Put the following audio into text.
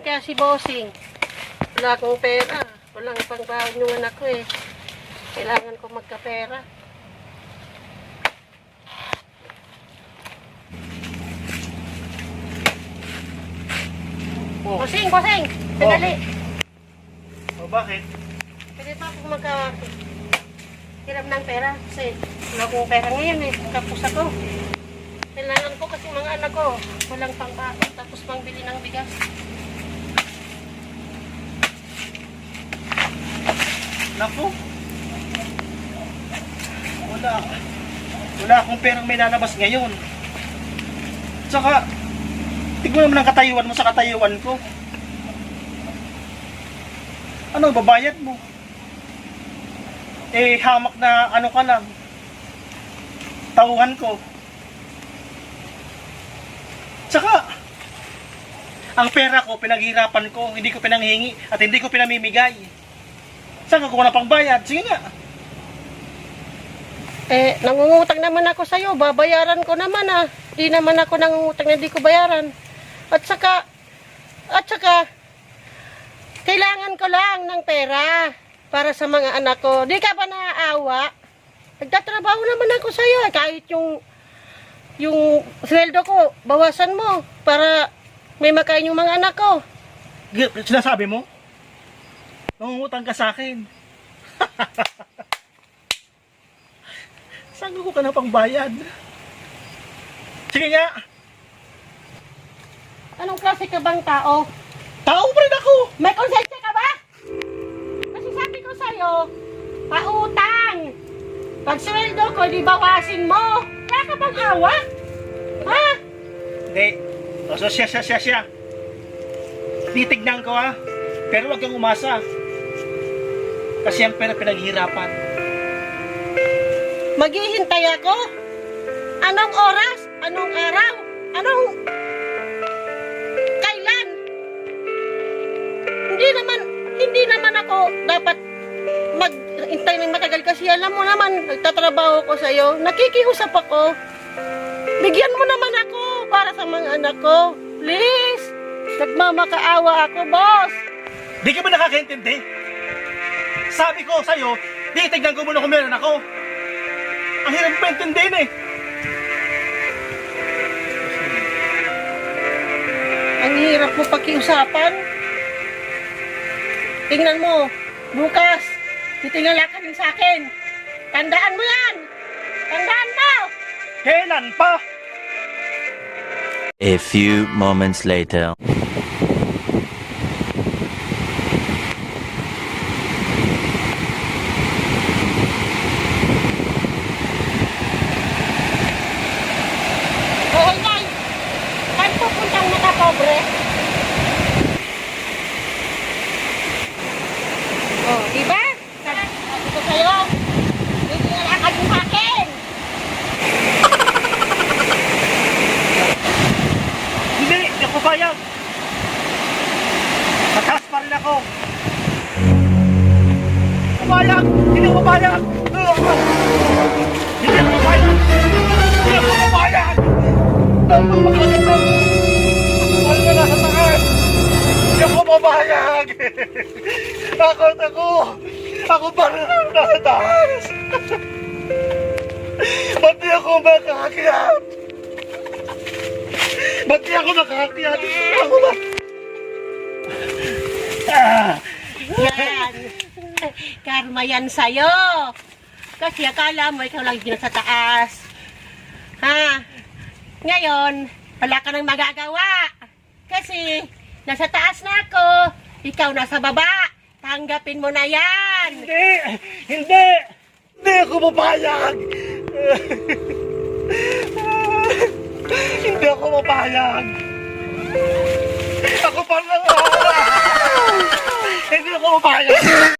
kaya si Bossing. Wala akong pera. Walang pangbaon yung anak ko eh. Kailangan ko magkapera. Oh. Bossing! Sandali! Oh, bakit? Pwede pa akong hiram ng pera. Kasi wala akong pera ngayon eh. Kapos ako. Kailangan ko kasi mga anak ko. Walang pangbaon. Tapos pangbili ng bigas. Naku. Wala akong perang may lalabas ngayon. Tsaka, tignan mo naman ang katayuan mo sa katayuan ko. Ano, babayad mo? Eh, hamak na ano ka lang. Tauhan ko. Tsaka, ang pera ko, pinaghirapan ko, hindi ko pinanghingi at hindi ko pinamimigay. Saan ka kuha na pang bayad? Sige nga. Eh, nangungutang naman ako sa'yo. Babayaran ko naman ah. Di naman ako nangungutang na di ko bayaran. At saka, kailangan ko lang ng pera para sa mga anak ko. Di ka ba naaawa? Nagtatrabaho naman ako sa'yo. Kahit yung sweldo ko, bawasan mo para may makain yung mga anak ko. Sinasabi mo? Nangungutang ka sa akin. Saan ko ka na pang bayad? Sige nga. Anong klase ka bang tao? Tao pa rin ako. May konsensya ka ba? Kasi sabi ko sa'yo, pautang. Pag sweldo ko, di bawasin mo. Kaya ka bang awa? Ha? Hindi. O, so siya. Titignan ko ha. Pero wag kang umasa. Kasi ang pera pinaghihirapan. Maghihintay ako? Anong oras? Anong araw? Anong kailan? Hindi naman ako dapat maghintay ng matagal kasi alam mo naman, nagtatrabaho ko sa'yo. Nakikiusap ako. Bigyan mo naman ako para sa mga anak ko. Please! Nagmamakaawa ako, boss. Di ka ba nakakaintindi? Sabi ko sa'yo, titignan ko muna kung meron ako. Ang hirap pa intindihin eh. Ang hirap mo pakiusapan. Tingnan mo, bukas, titingala ka din sa akin. Tandaan mo yan! Tandaan mo! Kailan pa? A few moments later. Oo, Nay. Saan pupuntang makapobre? Oh, diba? Sabi ko sa'yo, titingala ka din sa akin. Hindi ako bayag. Mataas pa rin ako. Bayag! Hindi ako bayag! Hindi ako bayag! Hindi ako bayag! Dapat makalit ako! Ano na nasa taas? Hindi ako mabayag! Takot ako! Ako pa rin ang nasa taas! Ba't di ako makakakyat? Ba't di ako makakakyat? Ako ba? Yan. Karma yan sa'yo. Kasi akala mo ikaw lang dito sa taas. Ha? Ngayon, wala ka nang magagawa. Kasi nasa taas na ako, ikaw nasa baba. Tanggapin mo na yan. Hindi ako papayag. Hindi ako papayag. Ako pa lang. Hindi ako papayag.